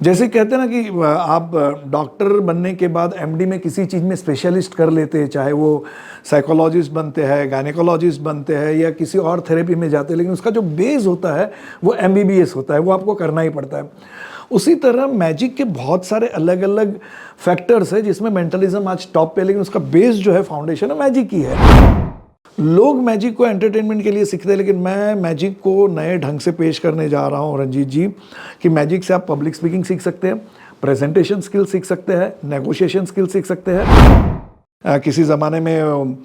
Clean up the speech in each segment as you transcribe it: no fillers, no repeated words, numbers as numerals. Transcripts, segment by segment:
जैसे कहते हैं ना कि आप डॉक्टर बनने के बाद एमडी में किसी चीज़ में स्पेशलिस्ट कर लेते हैं, चाहे वो साइकोलॉजिस्ट बनते हैं, गायनेकोलॉजिस्ट बनते हैं या किसी और थेरेपी में जाते हैं, लेकिन उसका जो बेस होता है वो एमबीबीएस होता है, वो आपको करना ही पड़ता है। उसी तरह मैजिक के बहुत सारे अलग अलग फैक्टर्स हैं जिसमें मेंटलिज्म आज टॉप पे, लेकिन उसका बेस जो है, फाउंडेशन है, मैजिक ही है। लोग मैजिक को एंटरटेनमेंट के लिए सीखते हैं, लेकिन मैं मैजिक को नए ढंग से पेश करने जा रहा हूं रंजीत जी, कि मैजिक से आप पब्लिक स्पीकिंग सीख सकते हैं, प्रेजेंटेशन स्किल सीख सकते हैं, नेगोशिएशन स्किल सीख सकते हैं। किसी ज़माने में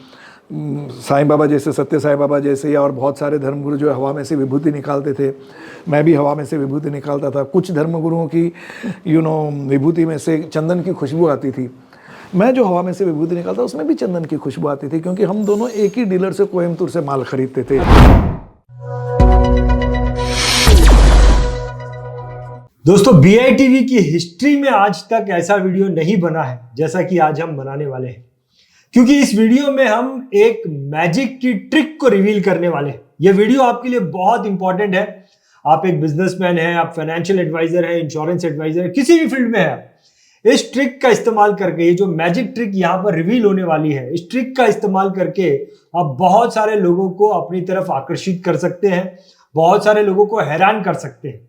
साईं बाबा जैसे, सत्य साईं बाबा जैसे, या और बहुत सारे धर्मगुरु जो हवा में से विभूति निकालते थे, मैं भी हवा में से विभूति निकालता था। कुछ धर्मगुरुओं की विभूति में से चंदन की खुशबू आती थी, मैं जो हवा में से विभूति निकालता उसमें भी चंदन की खुशबू आती थी, क्योंकि हम दोनों एक ही डीलर से कोयम्बतूर से माल खरीदते थे। दोस्तों, BITV की हिस्ट्री में आज तक ऐसा वीडियो नहीं बना है जैसा कि आज हम बनाने वाले हैं, क्योंकि इस वीडियो में हम एक मैजिक की ट्रिक को रिवील करने वाले हैं। यह वीडियो आपके लिए बहुत इंपॉर्टेंट है। आप एक बिजनेसमैन हैं, आप फाइनेंशियल एडवाइजर हैं, इंश्योरेंस एडवाइजर है, किसी भी फील्ड में है, इस ट्रिक का इस्तेमाल करके, ये जो मैजिक ट्रिक यहां पर रिवील होने वाली है, इस ट्रिक का इस्तेमाल करके आप बहुत सारे लोगों को अपनी तरफ आकर्षित कर सकते हैं, बहुत सारे लोगों को हैरान कर सकते हैं।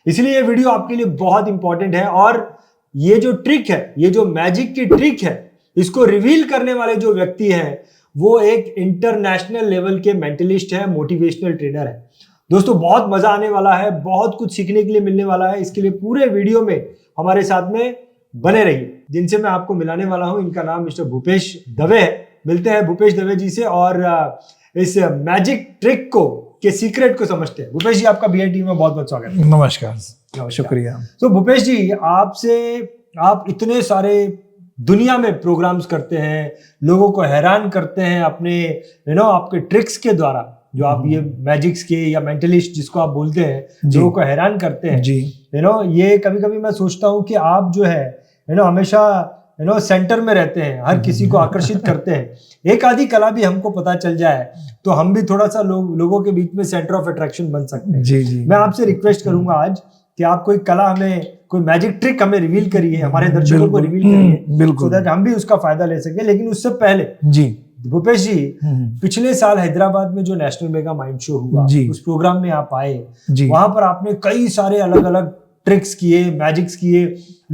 इसलिए ये वीडियो आपके लिए बहुत इंपॉर्टेंट है। और ये जो ट्रिक है, ये जो मैजिक की ट्रिक है, इसको रिवील करने वाले जो व्यक्ति हैं वो एक इंटरनेशनल लेवल के मेंटलिस्ट है, मोटिवेशनल ट्रेनर है। दोस्तों, बहुत मजा आने वाला है, बहुत कुछ सीखने के लिए मिलने वाला है। इसके लिए पूरे वीडियो में हमारे साथ में बने रहिए। जिनसे मैं आपको मिलाने वाला हूं, इनका नाम मिस्टर भूपेश दवे है। मिलते हैं भूपेश दवे जी से और इस मैजिक ट्रिक को के सीक्रेट को समझते हैं। भूपेश जी, आपका BITV में बहुत बहुत स्वागत है। नमस्कार, शुक्रिया। तो भूपेश जी, आप इतने सारे दुनिया में प्रोग्राम्स करते हैं, लोगों को हैरान करते हैं अपने आपके ट्रिक्स के द्वारा, जो आप ये मैजिक्स के या मेंटलिस्ट जिसको आप बोलते हैं, लोगों को हैरान करते हैं जी। ये कभी कभी मैं सोचता हूँ कि आप जो है हमेशा सेंटर में रहते हैं, हर किसी को आकर्षित करते हैं। एक आधी कला भी हमको पता चल जाए तो हम भी थोड़ा सा लोगों के बीच में सेंटर ऑफ अट्रैक्शन बन सकते हैं। जी। मैं आपसे रिक्वेस्ट करूंगा आज कि आप कोई कला हमें, कोई मैजिक ट्रिक हमें रिवील करिए, हमारे दर्शकों को रिवील करिए, सो दैट हम भी उसका फायदा ले सके। लेकिन उससे पहले जी भूपेश जी, पिछले साल हैदराबाद में जो नेशनल मेगा माइंड शो हुआ, उस प्रोग्राम में आप आए, वहां पर आपने कई सारे अलग अलग ट्रिक्स किए, मैजिक्स किए,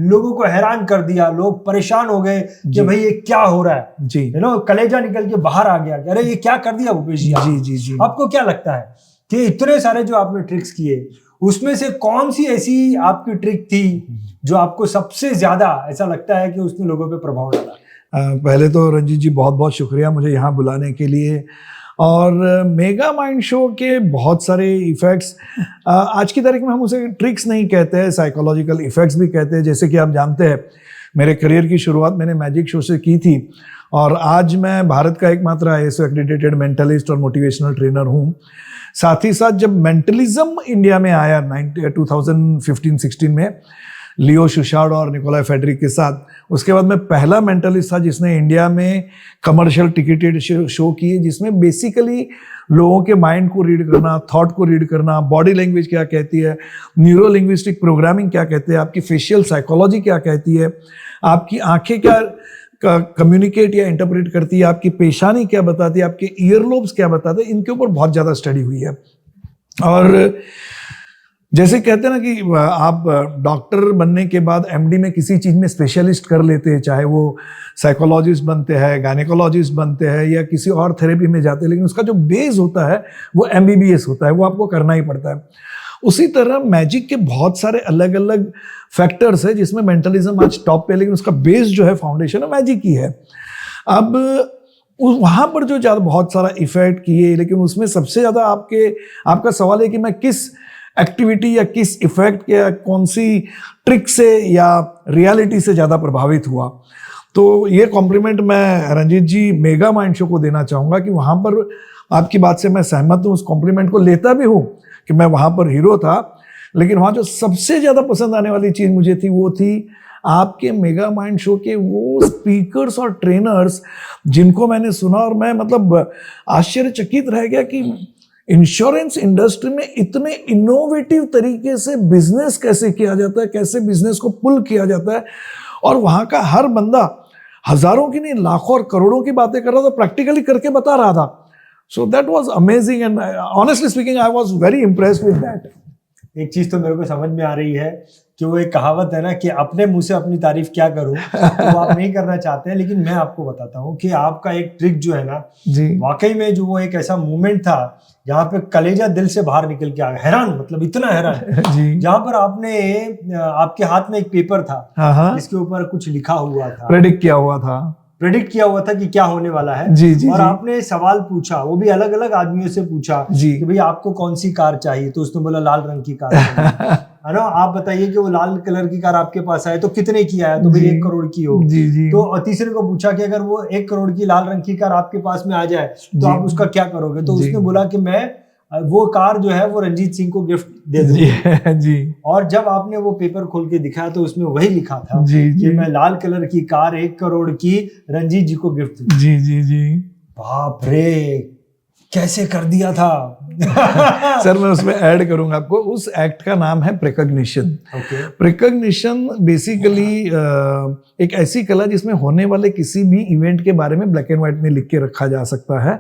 लोगों को हैरान कर दिया। लोग परेशान हो गए कि भाई ये क्या हो रहा है जी, कलेजा निकल के बाहर आ गया, अरे ये क्या कर दिया भूपेश जी। जी। आपको क्या लगता है कि इतने सारे जो आपने ट्रिक्स किए, उसमें से कौन सी ऐसी आपकी ट्रिक थी जो आपको सबसे ज्यादा ऐसा लगता है कि उसने लोगों पे प्रभाव डाला? पहले तो रंजीत जी बहुत बहुत शुक्रिया मुझे यहाँ बुलाने के लिए। और मेगा माइंड शो के बहुत सारे इफ़ेक्ट्स, आज की तारीख में हम उसे ट्रिक्स नहीं कहते हैं, साइकोलॉजिकल इफ़ेक्ट्स भी कहते हैं। जैसे कि आप जानते हैं, मेरे करियर की शुरुआत मैंने मैजिक शो से की थी, और आज मैं भारत का एकमात्र ISO एक्रेडिटेड मेंटलिस्ट और मोटिवेशनल ट्रेनर हूँ। साथ ही साथ जब मेंटलिज्म इंडिया में आया 2015-16 में, लियो शुशार्ड और निकोलाई फेडरिक के साथ, उसके बाद मैं पहला मेंटलिस्ट था जिसने इंडिया में कमर्शियल टिकटेड शो किए, जिसमें बेसिकली लोगों के माइंड को रीड करना, थॉट को रीड करना, बॉडी लैंग्वेज क्या कहती है, न्यूरो लिंग्विस्टिक प्रोग्रामिंग क्या कहते हैं, आपकी फेशियल साइकोलॉजी क्या कहती है, आपकी आंखें क्या कम्युनिकेट या इंटरप्रेट करती है, आपकी पेशानी क्या बताती है, आपके ईयरलोब्स क्या बताते हैं, इनके ऊपर बहुत ज़्यादा स्टडी हुई है। और जैसे कहते हैं ना कि आप डॉक्टर बनने के बाद एमडी में किसी चीज़ में स्पेशलिस्ट कर लेते हैं, चाहे वो साइकोलॉजिस्ट बनते हैं, गायनेकोलॉजिस्ट बनते हैं या किसी और थेरेपी में जाते हैं, लेकिन उसका जो बेस होता है वो MBBS होता है, वो आपको करना ही पड़ता है। उसी तरह मैजिक के बहुत सारे अलग अलग फैक्टर्स है जिसमें मेंटलिज्म आज टॉप पे, लेकिन उसका बेस जो है, फाउंडेशन है, मैजिक ही है। अब वहाँ पर जो ज़्यादा बहुत सारा इफेक्ट किए, लेकिन उसमें सबसे ज़्यादा आपका सवाल है कि मैं किस एक्टिविटी या किस इफेक्ट या कौन सी ट्रिक से या रियलिटी से ज़्यादा प्रभावित हुआ। तो ये कॉम्प्लीमेंट मैं रंजीत जी मेगा माइंड शो को देना चाहूँगा कि वहाँ पर आपकी बात से मैं सहमत हूँ, उस कॉम्प्लीमेंट को लेता भी हूँ कि मैं वहाँ पर हीरो था। लेकिन वहाँ जो सबसे ज़्यादा पसंद आने वाली चीज़ मुझे थी, वो थी आपके मेगा माइंड शो के वो स्पीकर्स और ट्रेनर्स जिनको मैंने सुना, और मैं मतलब आश्चर्यचकित रह गया कि इंश्योरेंस इंडस्ट्री में इतने इनोवेटिव तरीके से बिजनेस कैसे किया जाता है, कैसे बिजनेस को पुल किया जाता है, और वहां का हर बंदा हजारों की नहीं लाखों और करोड़ों की बातें कर रहा था, प्रैक्टिकली करके बता रहा था. So that was amazing and honestly speaking I was very impressed with that. एक चीज तो मेरे को समझ में आ रही है कि वो एक कहावत है ना कि अपने मुंह से अपनी तारीफ क्या करूं, तो वो आप नहीं करना चाहते हैं, लेकिन मैं आपको बताता हूं कि आपका एक ट्रिक जो है ना जी, वाकई में जो वो एक ऐसा मोमेंट था जहाँ पे कलेजा दिल से बाहर निकल के आ गया. हैरान, मतलब इतना हैरान जी, जहाँ पर आपके हाथ में एक पेपर था हाँ, जिसके ऊपर कुछ लिखा हुआ था, प्रेडिक्ट किया हुआ था. प्रेडिक्ट किया हुआ था कि क्या होने वाला है. जी, जी, और जी. आपने सवाल पूछा, वो भी अलग अलग आदमियों से पूछा जी. कि भाई आपको कौन सी कार चाहिए, तो उसने बोला लाल रंग की कार चाहिए. है ना, आप बताइए कि वो लाल कलर की कार आपके पास आए तो कितने की आया, तो भाई जी. 1 करोड़ की हो. जी, जी. तो तीसरे को पूछा कि अगर वो 1 करोड़ की लाल रंग की कार आपके पास में आ जाए तो जी. आप उसका क्या करोगे, तो जी. उसने बोला कि मैं वो कार जो है वो रंजीत सिंह को गिफ्ट दे जी, दूंगा. जी, और जब आपने वो पेपर खोल के दिखाया तो उसमें वही लिखा था जी, कि जी. मैं लाल कलर की कार 1 करोड़ की रंजीत जी को गिफ्ट दूंगा. जी, जी, जी. बाप रे, कैसे कर दिया था. सर मैं उसमें ऐड करूंगा आपको, उस एक्ट का नाम है प्रिकॉग्निशन. ओके. प्रिकॉग्निशन बेसिकली एक ऐसी कला जिसमें होने वाले किसी भी इवेंट के बारे में ब्लैक एंड व्हाइट में लिख के रखा जा सकता है,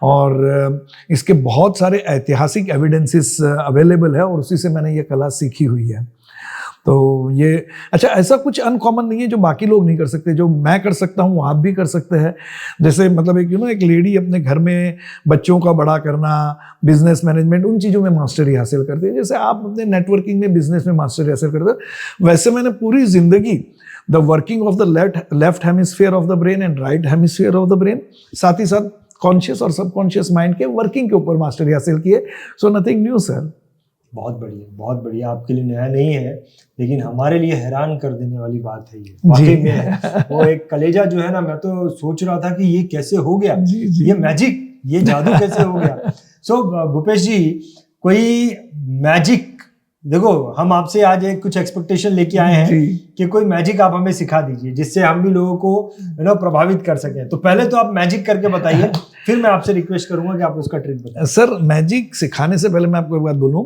और इसके बहुत सारे ऐतिहासिक एविडेंसेस अवेलेबल है, और उसी से मैंने ये कला सीखी हुई है. तो ये अच्छा, ऐसा कुछ अनकॉमन नहीं है जो बाकी लोग नहीं कर सकते, जो मैं कर सकता हूँ वो आप भी कर सकते हैं. जैसे मतलब एक एक लेडी अपने घर में बच्चों का बड़ा करना, बिजनेस मैनेजमेंट, उन चीज़ों में मास्टरी हासिल करती है, जैसे आप अपने नेटवर्किंग में बिजनेस में मास्टरी हासिल करते हैं, वैसे मैंने पूरी जिंदगी the working of the left hemisphere of the brain and right hemisphere of the brain, साथ ही साथ कॉन्शियस और सबकॉन्शियस माइंड के वर्किंग के ऊपर मास्टरी हासिल की है. So nothing new sir. बहुत बढ़िया, बहुत बढ़िया. आपके लिए नया नहीं है, लेकिन हमारे लिए हैरान कर देने वाली बात है ये. वाकई में वो एक कलेजा जो है ना, मैं तो सोच रहा था कि ये कैसे हो गया, जी, जी. ये मैजिक, ये जादू कैसे हो गया. सो भूपेश जी, कोई मैजिक, देखो हम आपसे आज एक कुछ एक्सपेक्टेशन लेके आए हैं कि कोई मैजिक आप हमें सिखा दीजिए जिससे हम भी लोगों को प्रभावित कर सकें. तो पहले तो आप मैजिक करके बताइए, फिर मैं आपसे रिक्वेस्ट करूंगा कि आप उसका ट्रिक बताएं. सर मैजिक सिखाने से पहले मैं आपको एक बात बोलूं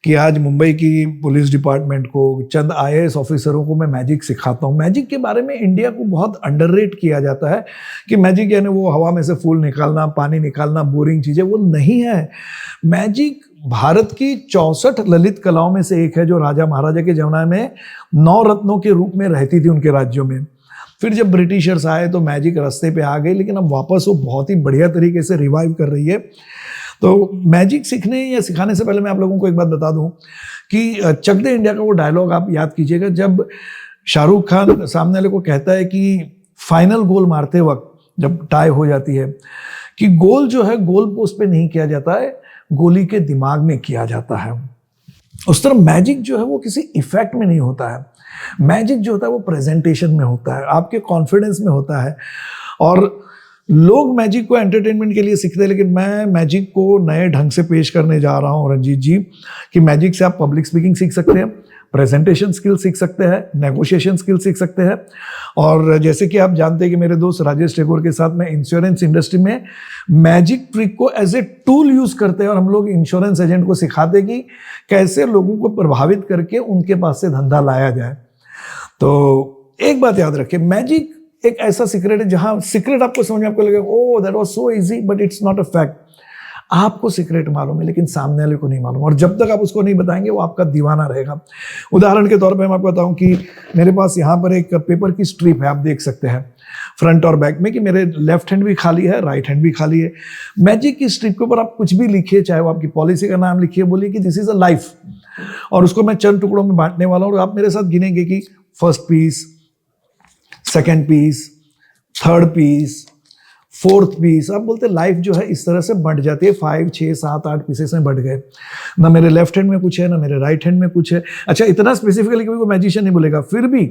कि आज मुंबई की पुलिस डिपार्टमेंट को, चंद IAS ऑफिसरों को मैं मैजिक सिखाता हूँ. मैजिक के बारे में इंडिया को बहुत अंडररेट किया जाता है कि मैजिक यानी वो हवा में से फूल निकालना, पानी निकालना, बोरिंग चीजें, वो नहीं है. मैजिक भारत की 64 ललित कलाओं में से एक है, जो राजा महाराजा के जमाने में 9 रत्नों के रूप में रहती थी उनके राज्यों में. फिर जब ब्रिटिशर्स आए तो मैजिक रास्ते पे आ गई, लेकिन अब वापस वो बहुत ही बढ़िया तरीके से रिवाइव कर रही है. तो मैजिक सीखने या सिखाने से पहले मैं आप लोगों को एक बात बता दूं कि चक दे इंडिया का वो डायलॉग आप याद कीजिएगा, जब शाहरुख खान सामने वाले को कहता है कि फाइनल गोल मारते वक्त जब टाई हो जाती है, कि गोल जो है गोल पोस्ट पे नहीं किया जाता है, गोली के दिमाग में किया जाता है. उस तरह मैजिक जो है वो किसी इफेक्ट में नहीं होता है. मैजिक जो होता है वो प्रेजेंटेशन में होता है, आपके कॉन्फिडेंस में होता है. और लोग मैजिक को एंटरटेनमेंट के लिए सीखते हैं, लेकिन मैं मैजिक को नए ढंग से पेश करने जा रहा हूं रंजीत जी, कि मैजिक से आप पब्लिक स्पीकिंग सीख सकते हैं, प्रेजेंटेशन स्किल सीख सकते हैं, नेगोशिएशन स्किल सीख सकते हैं. और जैसे कि आप जानते हैं कि मेरे दोस्त राजेश टेगोर के साथ मैं इंश्योरेंस इंडस्ट्री में मैजिक ट्रिक को एज ए टूल यूज करते हैं, और हम लोग इंश्योरेंस एजेंट को सिखाते हैं कि कैसे लोगों को प्रभावित करके उनके पास से धंधा लाया जाए. तो एक बात याद रखें, मैजिक एक ऐसा सीक्रेट है जहां सीक्रेट आपको समझ में आपको लगेगा oh that was so easy, but it's not a fact. आपको सीक्रेट मालूम है लेकिन सामने वाले को नहीं मालूम, और जब तक आप उसको नहीं बताएंगे वो आपका दीवाना रहेगा. उदाहरण के तौर पे मैं आपको बताऊं कि मेरे पास यहाँ पर एक पेपर की स्ट्रिप है, आप देख सकते हैं फ्रंट और बैक में कि मेरे लेफ्ट हैंड भी खाली है, राइट हैंड भी खाली है. मैजिक की स्ट्रिप के ऊपर आप कुछ भी लिखिए, चाहे वो आपकी पॉलिसी का नाम लिखिए, बोलिए कि दिस इज अ लाइफ, और उसको मैं चंद टुकड़ों में बांटने वाला हूँ, और आप मेरे साथ गिनेंगे कि first piece, second piece, third piece, fourth piece. आप बोलते लाइफ जो है इस तरह से बढ़ जाती है, 5, 6, 7, 8 पीसेस में बढ़ गए. ना मेरे लेफ्ट हैंड में कुछ है, ना मेरे राइट हैंड में कुछ है. अच्छा, इतना स्पेसिफिकली कभी वो मैजिशियन नहीं बोलेगा, फिर भी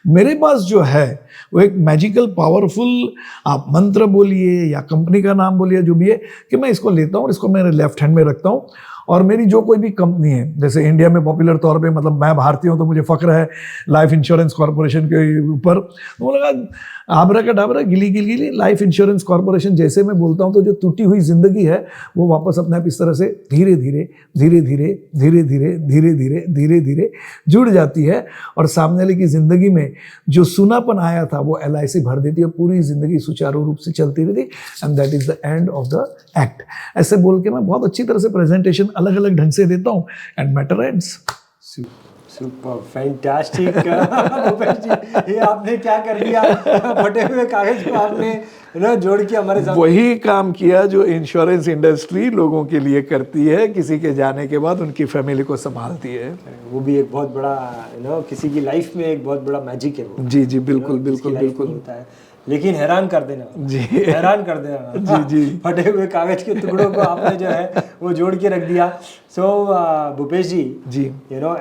मेरे पास जो है वो एक मैजिकल पावरफुल, आप मंत्र बोलिए या कंपनी का नाम बोलिए, जो भी है, कि मैं इसको लेता हूँ और इसको मेरे लेफ्ट हैंड में रखता हूँ, और मेरी जो कोई भी कंपनी है, जैसे इंडिया में पॉपुलर तौर पे, मतलब मैं भारतीय हूँ तो मुझे फक्र है लाइफ इंश्योरेंस कॉर्पोरेशन के ऊपर, तो मुझे लगा आबरा का डाबरा गिली गिली गिली लाइफ इंश्योरेंस कॉर्पोरेशन जैसे मैं बोलता हूँ तो जो टूटी हुई जिंदगी है वो वापस अपने आप इस तरह से धीरे धीरे धीरे धीरे धीरे धीरे धीरे धीरे धीरे धीरे जुड़ जाती है, और सामने वाले की जिंदगी में जो सुनापन आया था वो LIC भर देती है, पूरी जिंदगी सुचारू रूप से चलती रहती, and that is the end of the act. ऐसे बोल के मैं बहुत अच्छी तरह से प्रेजेंटेशन अलग अलग ढंग से देता हूँ, and matter ends. Super fantastic Bhupesh ji, ये आपने क्या कर दिया, फटे हुए कागज को आपने ना जोड़ के हमारे साथ वही काम किया जो इंश्योरेंस इंडस्ट्री लोगों के लिए करती है, किसी के जाने के बाद उनकी फैमिली को संभालती है। वो भी एक बहुत बड़ा किसी की लाइफ में एक बहुत बड़ा मैजिक है वो। जी जी बिल्कुल बिल्कुल बिल्कुल होता है, लेकिन हैरान कर देना जी, हैरान कर देना जी जी। फटे हुए कागज के टुकड़ों को आपने जो है वो जोड़ के रख दिया। सो भूपेश जी, जी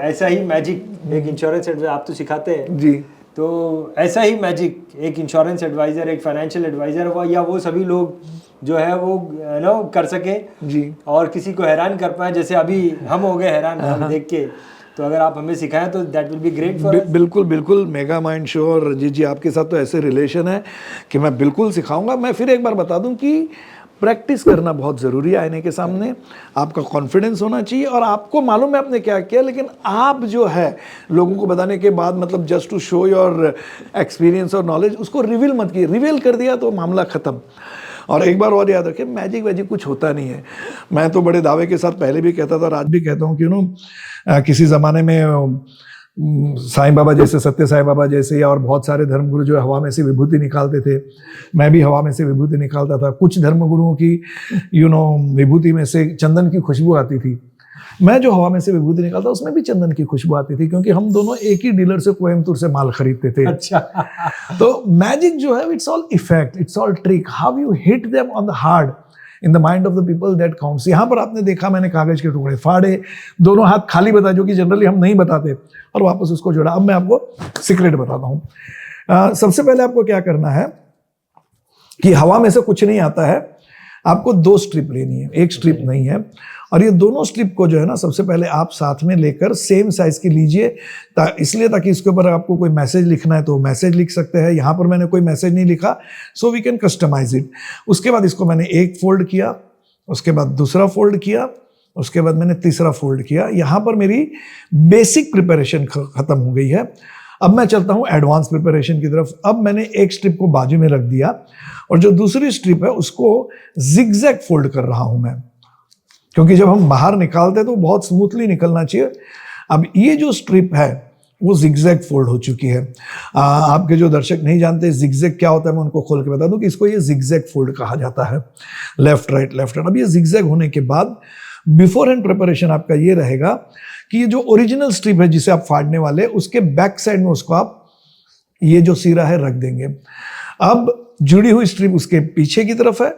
ऐसा ही मैजिक एक इंश्योरेंस एडवाइजर, आप तो सिखाते हैं जी, तो ऐसा ही मैजिक एक इंश्योरेंस एडवाइजर, एक फाइनेंशियल एडवाइजर या वो सभी लोग जो है वो कर सके जी, और किसी को हैरान कर पाए, जैसे अभी हम हो गए हैरान हम देख के, तो अगर आप हमें सिखाएं तो that will be great for us. बिल्कुल बिल्कुल, मेगा माइंड शो और रंजीत जी आपके साथ तो ऐसे रिलेशन है कि मैं बिल्कुल सिखाऊंगा। मैं फिर एक बार बता दूं कि प्रैक्टिस करना बहुत ज़रूरी है आईने के सामने, आपका कॉन्फिडेंस होना चाहिए, और आपको मालूम है आपने क्या किया, लेकिन आप जो है लोगों को बताने के बाद मतलब just to show your experience और नॉलेज, उसको रिवील मत कीजिए। रिवील कर दिया तो मामला ख़त्म। और एक बार और याद रखें, मैजिक वैजिक कुछ होता नहीं है। मैं तो बड़े दावे के साथ पहले भी कहता था और आज भी कहता हूँ कि किसी ज़माने में साईं बाबा जैसे, सत्य साईं बाबा जैसे, और बहुत सारे धर्मगुरु जो हवा में से विभूति निकालते थे, मैं भी हवा में से विभूति निकालता था। कुछ धर्मगुरुओं की विभूति में से चंदन की खुशबू आती थी, मैं जो हवा में से विभूति निकालता उसमें भी चंदन की खुशबू आती थी, क्योंकि हम दोनों एक ही डीलर से कोयम्बतूर से माल खरीदते थे। अच्छा। तो मैजिक जो है it's all effect, it's all trick, how you hit them on the heart in the mind of the people that counts. यहाँ पर आपने देखा मैंने कागज के टुकड़े फाड़े, दोनों हाथ खाली बताए, जो कि जनरली हम नहीं बताते, और वापस उसको जोड़ा। अब मैं आपको सीक्रेट बताता हूँ। सबसे पहले आपको क्या करना है कि हवा में से कुछ नहीं आता है, आपको 2 स्ट्रिप लेनी है, एक स्ट्रिप नहीं है। और ये दोनों स्ट्रिप को जो है ना, सबसे पहले आप साथ में लेकर सेम साइज की लीजिए, इसलिए ताकि इसके ऊपर आपको कोई मैसेज लिखना है तो मैसेज लिख सकते हैं। यहाँ पर मैंने कोई मैसेज नहीं लिखा, so we can customize it. उसके बाद इसको मैंने एक फोल्ड किया, उसके बाद दूसरा फोल्ड किया, उसके बाद मैंने तीसरा फोल्ड किया। यहाँ पर मेरी बेसिक प्रिपरेशन खत्म हो गई है। अब मैं चलता हूँ एडवांस प्रिपरेशन की तरफ। अब मैंने एक स्ट्रिप को बाजू में रख दिया, और जो दूसरी स्ट्रिप है उसको जिगजैग फोल्ड कर रहा हूं मैं, क्योंकि जब हम बाहर निकालते हैं तो बहुत स्मूथली निकलना चाहिए। अब ये जो स्ट्रिप है वो जिगजैग फोल्ड हो चुकी है। आपके जो दर्शक नहीं जानते जिगजैग क्या होता है, मैं उनको खोल के बता दूं कि इसको ये जिगजैग फोल्ड कहा जाता है, लेफ्ट राइट लेफ्ट राइट। अब ये जिगजैग होने के बाद बिफोर हैंड प्रिपरेशन आपका ये रहेगा कि ये जो ओरिजिनल स्ट्रिप है जिसे आप फाड़ने वाले, उसके बैक साइड में उसको आप ये जो सिरा है रख देंगे। अब जुड़ी हुई स्ट्रिप उसके पीछे की तरफ है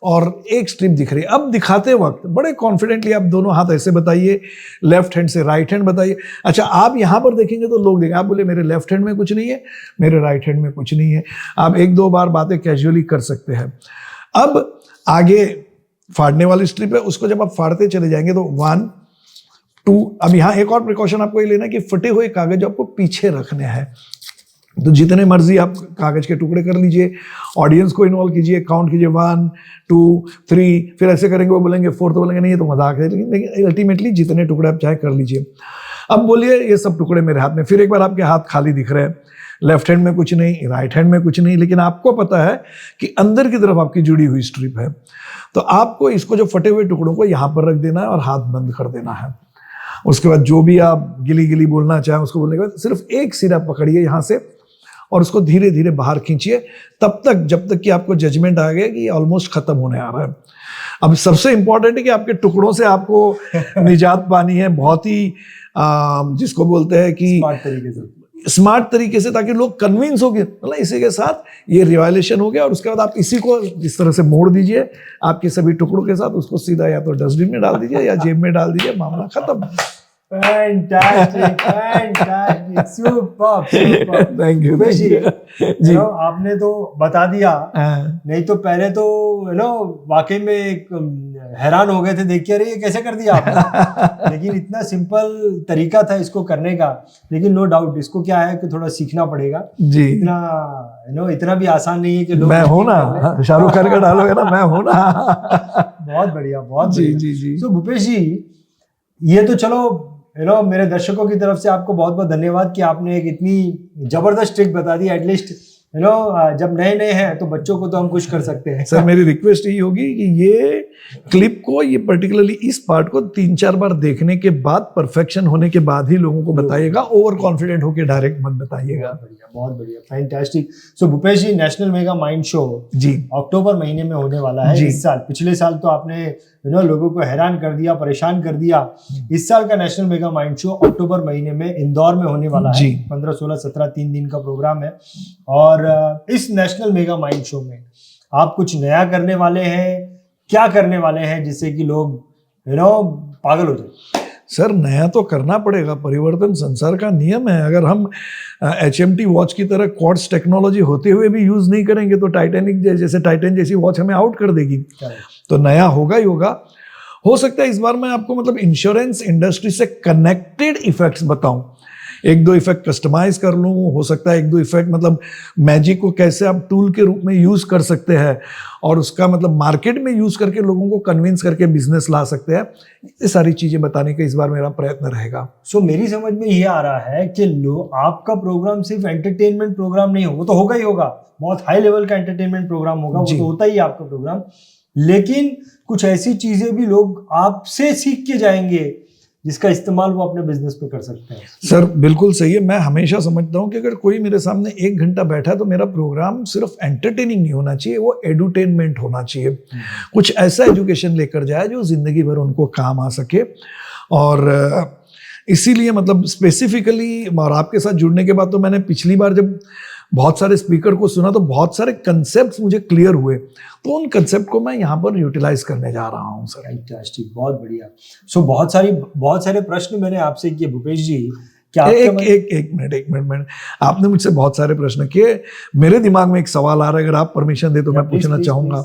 और एक स्ट्रिप दिख रही है। अब दिखाते वक्त बड़े कॉन्फिडेंटली आप दोनों हाथ ऐसे बताइए, लेफ्ट हैंड से राइट हैंड बताइए। अच्छा, आप यहां पर देखेंगे तो लोग देखेंगे, आप बोले मेरे लेफ्ट हैंड में कुछ नहीं है, मेरे राइट हैंड में कुछ नहीं है। आप 1-2 बार बातें कैजुअली कर सकते हैं। अब आगे फाड़ने वाली स्ट्रिप है, उसको जब आप फाड़ते चले जाएंगे तो 1 2। अब यहां एक और प्रिकॉशन आपको ये लेना कि फटे हुए कागज आपको पीछे रखने हैं, तो जितने मर्जी आप कागज के टुकड़े कर लीजिए, ऑडियंस को इन्वॉल्व कीजिए, काउंट कीजिए 1 2 3, फिर ऐसे करेंगे, वो बोलेंगे 4, तो बोलेंगे नहीं ये तो मजाक है, लेकिन अल्टीमेटली जितने टुकड़े आप चाहे कर लीजिए। अब बोलिए ये सब टुकड़े मेरे हाथ में, फिर एक बार आपके हाथ खाली दिख रहे हैं, लेफ्ट हैंड में कुछ नहीं, राइट हैंड में कुछ नहीं, लेकिन आपको पता है कि अंदर की तरफ आपकी जुड़ी हुई स्ट्रिप है। तो आपको इसको जो फटे हुए टुकड़ों को यहां पर रख देना है और हाथ बंद कर देना है। उसके बाद जो भी आप गिली गिली बोलना चाहें उसको बोलने के बाद सिर्फ एक सिरा पकड़िए यहां से और उसको धीरे धीरे बाहर खींचिए, तब तक जब तक कि आपको जजमेंट आ गया कि ऑलमोस्ट खत्म होने आ रहा है। अब सबसे इंपॉर्टेंट है कि आपके टुकड़ों से आपको निजात पानी है, बहुत ही जिसको बोलते हैं कि स्मार्ट तरीके से, ताकि लोग कन्विंस हो गए, मतलब इसी के साथ ये रिवाइलेशन हो गया। और उसके बाद आप इसी को इस तरह से मोड़ दीजिए आपके सभी टुकड़ों के साथ, उसको सीधा या तो डस्टबिन में डाल दीजिए या जेब में डाल दीजिए, मामला खत्म। Fantastic, fantastic, superb, superb. Thank you. जी, आपने तो बता दिया, नहीं तो पहले तो वाकई में एक हैरान हो गए थे देख के, अरे ये कैसे कर दिया आपने। लेकिन इतना सिंपल तरीका था इसको करने का, लेकिन नो डाउट इसको क्या है कि थोड़ा सीखना पड़ेगा जी। इतना भी आसान नहीं है कि लोग मैं हूं ना, शाहरुख खान का डायलॉग है ना, मैं हूं ना। बहुत बढ़िया, बहुत जी बढ़िया। जी जी। तो भूपेश जी, ये तो चलो मेरे दर्शकों की तरफ से आपको बहुत बहुत धन्यवाद कि आपने एक इतनी जबरदस्त ट्रिक बता दी। एटलीस्ट जब नए नए हैं तो बच्चों को तो हम कुछ कर सकते हैं। सर मेरी रिक्वेस्ट यही होगी कि ये क्लिप को, ये पर्टिकुलरली इस पार्ट को 3-4 बार देखने के बाद, परफेक्शन होने के बाद ही लोगों को बताइएगा। ओवर कॉन्फिडेंट होकर डायरेक्ट मत बताइएगा। बहुत बढ़िया, फैंटास्टिक। सो भूपेश जी, नेशनल मेगा माइंड शो जी अक्टूबर महीने में होने वाला है इस साल। पिछले साल तो आपने लोगों को हैरान कर दिया, परेशान कर दिया। इस साल का नेशनल मेगा माइंड शो अक्टूबर महीने में इंदौर में होने वाला है। 15, 16, 17 3 दिन का प्रोग्राम है। और इस नेशनल मेगा माइंड शो में आप कुछ नया करने वाले हैं, क्या करने वाले हैं जिससे कि लोग पागल हो जाए? सर नया तो करना पड़ेगा, परिवर्तन संसार का नियम है। अगर हम HMT वॉच की तरह क्वार्ट्ज टेक्नोलॉजी होते हुए भी यूज नहीं करेंगे तो टाइटन जैसी वॉच हमें आउट कर देगी। तो नया होगा ही होगा। हो सकता है इस बार मैं आपको मतलब इंश्योरेंस इंडस्ट्री से कनेक्टेड इफेक्ट्स बताऊं, 1-2 इफेक्ट कस्टमाइज कर लूं। हो सकता है 1-2 इफेक्ट मतलब मैजिक को कैसे आप टूल के रूप में यूज कर सकते हैं और उसका मतलब मार्केट में यूज करके लोगों को कन्विंस करके बिजनेस ला सकते हैं। ये सारी चीजें बताने का इस बार मेरा प्रयत्न रहेगा। सो मेरी समझ में ये आ रहा है कि आपका प्रोग्राम सिर्फ एंटरटेनमेंट प्रोग्राम नहीं होगा, वो तो होगा ही होगा, बहुत हाई लेवल का एंटरटेनमेंट प्रोग्राम होगा, वो तो होता ही है आपका प्रोग्राम। लेकिन कुछ ऐसी चीजें भी लोग आपसे सीख के जाएंगे जिसका इस्तेमाल वो अपने बिजनेस पे कर सकते हैं। सर बिल्कुल सही है। मैं हमेशा समझता हूँ कि अगर कोई मेरे सामने 1 घंटा बैठा है तो मेरा प्रोग्राम सिर्फ एंटरटेनिंग नहीं होना चाहिए, वो एडुटेनमेंट होना चाहिए। कुछ ऐसा एजुकेशन लेकर जाए जो जिंदगी भर उनको काम आ सके। और इसीलिए मतलब स्पेसिफिकली, और आपके साथ जुड़ने के बाद तो मैंने पिछली बार जब बहुत सारे स्पीकर को सुना तो बहुत सारे कंसेप्ट मुझे क्लियर हुए, तो उन कंसेप्ट को मैं यहाँ पर यूटिलाइज करने जा रहा हूँ सर। फैंटास्टिक, बहुत बढ़िया। सो बहुत सारे प्रश्न मैंने आपसे किए भूपेश जी। क्या एक मिनट आपने मुझसे बहुत सारे प्रश्न किए। मेरे दिमाग में एक सवाल आ रहा है, अगर आप परमिशन दे तो मैं पूछना चाहूंगा।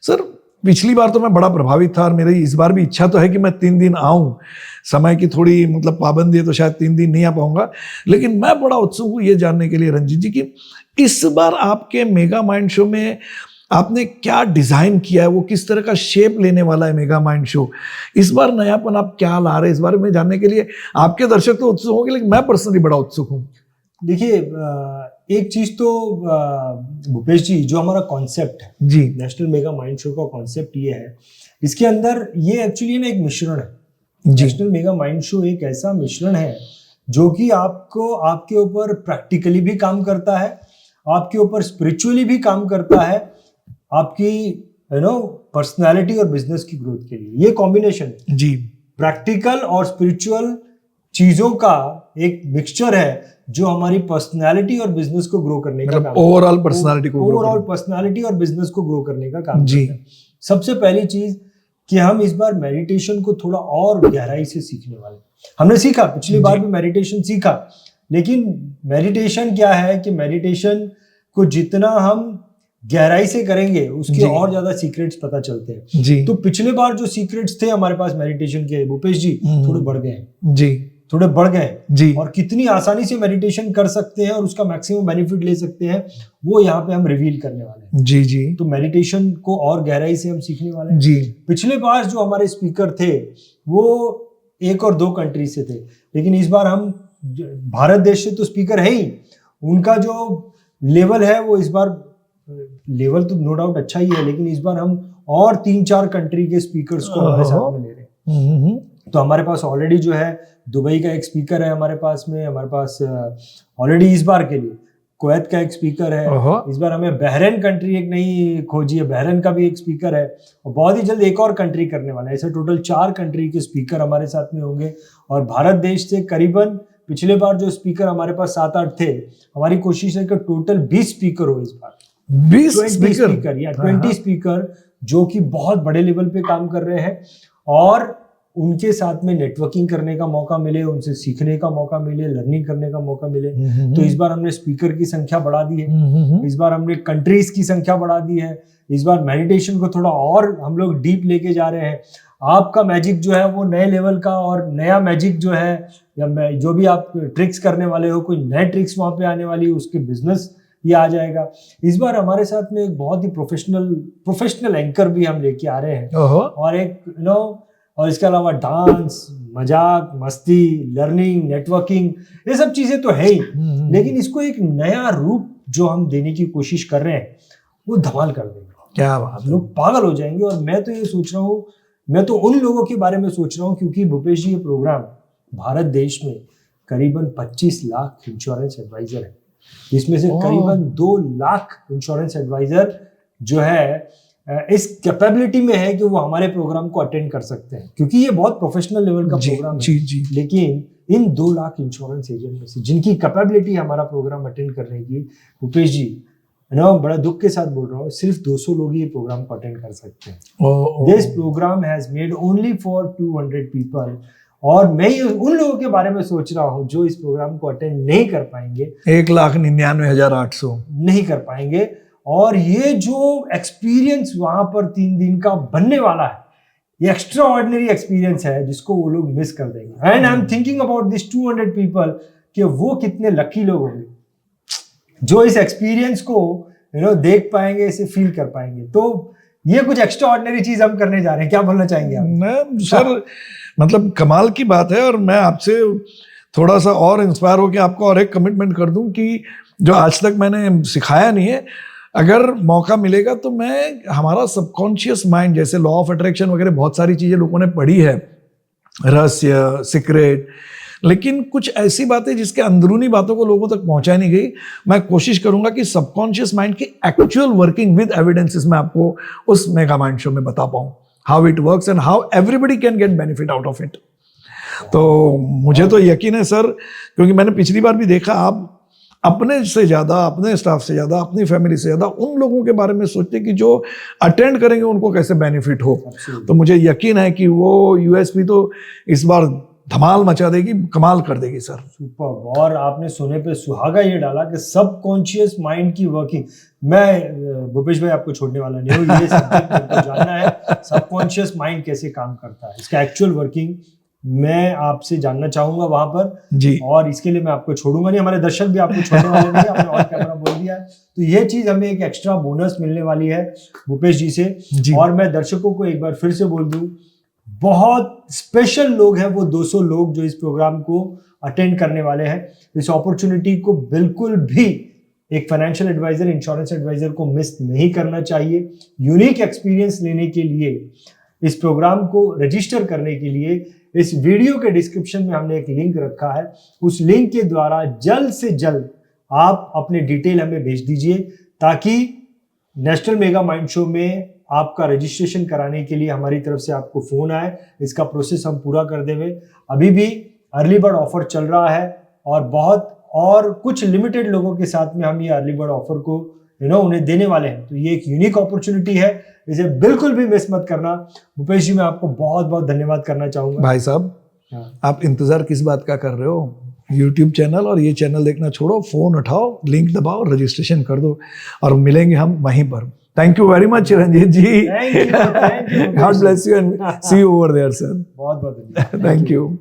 सर पिछली बार तो मैं बड़ा प्रभावित था और मेरी इस बार भी इच्छा तो है कि मैं 3 दिन आऊं। समय की थोड़ी मतलब पाबंदी है तो शायद 3 दिन नहीं आ पाऊंगा, लेकिन मैं बड़ा उत्सुक हूं ये जानने के लिए रंजीत जी कि इस बार आपके मेगा माइंड शो में आपने क्या डिजाइन किया है, वो किस तरह का शेप लेने वाला है मेगा माइंड शो। इस बार नयापन आप क्या ला रहे हैं, इस बारे में जानने के लिए आपके दर्शक तो उत्सुक होंगे, लेकिन मैं पर्सनली बड़ा उत्सुक हूँ। देखिए, एक चीज तो भूपेश जी, जो हमारा कॉन्सेप्ट है जी, नेशनल मेगा माइंड शो का कॉन्सेप्ट ये है, इसके अंदर ये एक्चुअली ना एक मिश्रण है। नेशनल मेगा माइंड शो एक ऐसा मिश्रण है जो कि आपको आपके ऊपर प्रैक्टिकली भी काम करता है, आपके ऊपर स्पिरिचुअली भी काम करता है, आपकी पर्सनालिटी और बिजनेस की ग्रोथ के लिए। ये कॉम्बिनेशन जी, प्रैक्टिकल और स्पिरिचुअल चीजों का एक मिक्सचर है जो हमारी पर्सनालिटी और बिजनेस को ग्रो करने का काम, ओवरऑल पर्सनालिटी और बिजनेस को ग्रो करने का काम करता है। सबसे पहली चीज कि हम इस बार मेडिटेशन को थोड़ा और गहराई से सीखने वाले। हमने सीखा, पिछली बार भी मेडिटेशन सीखा, लेकिन मेडिटेशन क्या है कि मेडिटेशन को जितना हम गहराई से करेंगे उसके और ज्यादा सीक्रेट्स पता चलते हैं जी। तो पिछले बार जो सीक्रेट्स थे हमारे पास मेडिटेशन के, भूपेश जी, थोड़े बढ़ गए हैं जी, थोड़े बढ़ गए जी, और कितनी आसानी से मेडिटेशन कर सकते हैं और उसका मैक्सिमम बेनिफिट ले सकते हैं, वो यहाँ पे हम रिवील करने वाले हैं जी जी। तो मेडिटेशन को और गहराई से हम सीखने वाले हैं जी। पिछले बार जो हमारे स्पीकर थे वो 1 और 2 कंट्री से थे, लेकिन इस बार हम भारत देश से तो स्पीकर है ही, उनका जो लेवल है वो इस बार लेवल तो नो डाउट अच्छा ही है, लेकिन इस बार हम और 3-4 कंट्री के स्पीकर्स को हमारे साथ में ले रहे हैं। तो हमारे पास ऑलरेडी जो है दुबई का एक स्पीकर है हमारे पास में, हमारे पास ऑलरेडी इस बार के लिए कुवैत का एक स्पीकर है, इस बार हमें बहरीन कंट्री एक नई खोजी है, बहरीन का भी एक स्पीकर है, और बहुत ही जल्द एक और कंट्री करने वाला है। ऐसे टोटल 4 कंट्री के स्पीकर हमारे साथ में होंगे। और भारत देश से करीबन पिछले बार जो स्पीकर हमारे पास 7-8 थे, हमारी कोशिश है कि टोटल 20 स्पीकर हो इस बार, 20 स्पीकर या 20 स्पीकर जो कि बहुत बड़े लेवल पे काम कर रहे हैं और उनके साथ में नेटवर्किंग करने का मौका मिले, उनसे सीखने का मौका मिले, लर्निंग करने का मौका मिले। तो इस बार हमने स्पीकर की संख्या बढ़ा दी है, इस बार हमने कंट्रीज की संख्या बढ़ा दी है, इस बार मेडिटेशन को थोड़ा और हम लोग डीप लेके जा रहे हैं। आपका मैजिक जो है वो नए लेवल का, और नया मैजिक जो है या जो भी आप ट्रिक्स करने वाले हो, कोई नए ट्रिक्स वहां पे आने वाली है, उसके बिजनेस ये आ जाएगा। इस बार हमारे साथ में एक बहुत ही प्रोफेशनल एंकर भी हम लेके आ रहे हैं, और एक और इसके अलावा डांस, मजाक, मस्ती, लर्निंग, नेटवर्किंग, ये सब चीजें तो है ही, लेकिन इसको एक नया रूप जो हम देने की कोशिश कर रहे हैं वो धमाल कर देंगे। क्या बात, लोग पागल हो जाएंगे। और मैं तो ये सोच रहा हूँ, मैं तो उन लोगों के बारे में सोच रहा हूँ, क्योंकि भूपेश जी ये प्रोग्राम भारत देश में करीबन 25 लाख इंश्योरेंस एडवाइजर है, इसमें से करीबन 2 लाख इंश्योरेंस एडवाइजर जो है इस कैपेबिलिटी में है कि वो हमारे प्रोग्राम को अटेंड कर सकते हैं, क्योंकि ये बहुत प्रोफेशनल लेवल का प्रोग्राम है। लेकिन इन 2 लाख इंश्योरेंस एजेंट में से जिनकी कैपेबिलिटी हमारा प्रोग्राम अटेंड करने की, भूपेश जी बड़ा दुख के साथ बोल रहा हूँ, सिर्फ 200 लोग ही ये प्रोग्राम को अटेंड कर सकते हैं। This program has made only for 200 people. और मैं उन लोगों के बारे में सोच रहा हूँ जो इस प्रोग्राम को अटेंड नहीं कर पाएंगे, 1,99,800 नहीं कर पाएंगे। और ये जो एक्सपीरियंस वहां पर 3 दिन का बनने वाला है, ये एक्स्ट्रा ऑर्डिनरी एक्सपीरियंस है जिसको वो लोग मिस कर देंगे। And I am thinking about this 200 people कि वो कितने लकी लोग होंगे जो इस एक्सपीरियंस को देख पाएंगे, इसे फील कर पाएंगे। तो ये कुछ एक्स्ट्रा ऑर्डिनरी चीज हम करने जा रहे हैं। क्या बोलना चाहेंगे आप? मैं सर मतलब कमाल की बात है, और मैं आपसे थोड़ा सा और इंस्पायर होकर आपको और एक कमिटमेंट कर दूं कि जो आज तक मैंने सिखाया नहीं है, अगर मौका मिलेगा तो मैं हमारा सबकॉन्शियस माइंड, जैसे लॉ ऑफ अट्रैक्शन वगैरह बहुत सारी चीज़ें लोगों ने पढ़ी है, रहस्य, सीक्रेट, लेकिन कुछ ऐसी बातें जिसके अंदरूनी बातों को लोगों तक पहुंचाई नहीं गई, मैं कोशिश करूंगा कि सबकॉन्शियस माइंड की एक्चुअल वर्किंग विद एविडेंसेस मैं आपको उस मेगा माइंड शो में बता पाऊं, how it works and how everybody can get benefit out of it. तो मुझे तो यकीन है सर, क्योंकि मैंने पिछली बार भी देखा, आप अपने से ज़्यादा, अपने स्टाफ से ज़्यादा, अपनी फैमिली से ज़्यादा उन लोगों के बारे में सोचते कि जो अटेंड करेंगे उनको कैसे बेनिफिट हो। तो मुझे यकीन है कि वो यूएसपी तो इस बार धमाल मचा देगी, कमाल कर देगी सर। सुपर। और आपने सोने पे सुहागा ये डाला कि सबकॉन्शियस माइंड की वर्किंग। मैं भूपेश भाई आपको छोड़ने वाला नहीं हूँ, ये सब्जेक्ट जानना है, सबकॉन्शियस माइंड कैसे काम करता है, इसका एक्चुअल वर्किंग मैं आपसे जानना चाहूंगा वहां पर जी। और इसके लिए मैं आपको छोड़ूंगा नहीं, हमारे दर्शक भी आपको छोड़ने वाले नहीं, आपने ऑन कैमरा बोल दिया है। तो ये चीज हमें एक एक्स्ट्रा बोनस मिलने वाली है भूपेश जी से जी। और मैं दर्शकों को एक बार फिर से बोल दूं, बहुत स्पेशल लोग हैं वो 200 लोग जो इस प्रोग्राम को अटेंड करने वाले हैं। इस अपॉर्चुनिटी को बिल्कुल भी एक फाइनेंशियल एडवाइजर, इंश्योरेंस एडवाइजर को मिस नहीं करना चाहिए। यूनिक एक्सपीरियंस लेने के लिए, इस प्रोग्राम को रजिस्टर करने के लिए इस वीडियो के डिस्क्रिप्शन में हमने एक लिंक रखा है, उस लिंक के द्वारा जल्द से जल्द आप अपने डिटेल हमें भेज दीजिए, ताकि नेशनल मेगा माइंड शो में आपका रजिस्ट्रेशन कराने के लिए हमारी तरफ से आपको फोन आए। इसका प्रोसेस हम पूरा कर देंगे। अभी भी अर्ली बर्ड ऑफर चल रहा है और कुछ लिमिटेड लोगों के साथ में हम ये अर्ली बर्ड ऑफर को उन्हें देने वाले हैं। तो ये एक यूनिक अपॉर्चुनिटी है, इसे बिल्कुल भी मिस मत करना। भूपेश जी, मैं आपको बहुत बहुत धन्यवाद करना चाहूंगा। भाई साहब, आप इंतजार किस बात का कर रहे हो? YouTube चैनल और ये चैनल देखना छोड़ो, फोन उठाओ, लिंक दबाओ, रजिस्ट्रेशन कर दो और मिलेंगे हम वहीं पर। Thank you very much Chiranjit ji. Thank you. God bless you and see you over there sir. बहुत बहुत धन्यवाद। Thank you.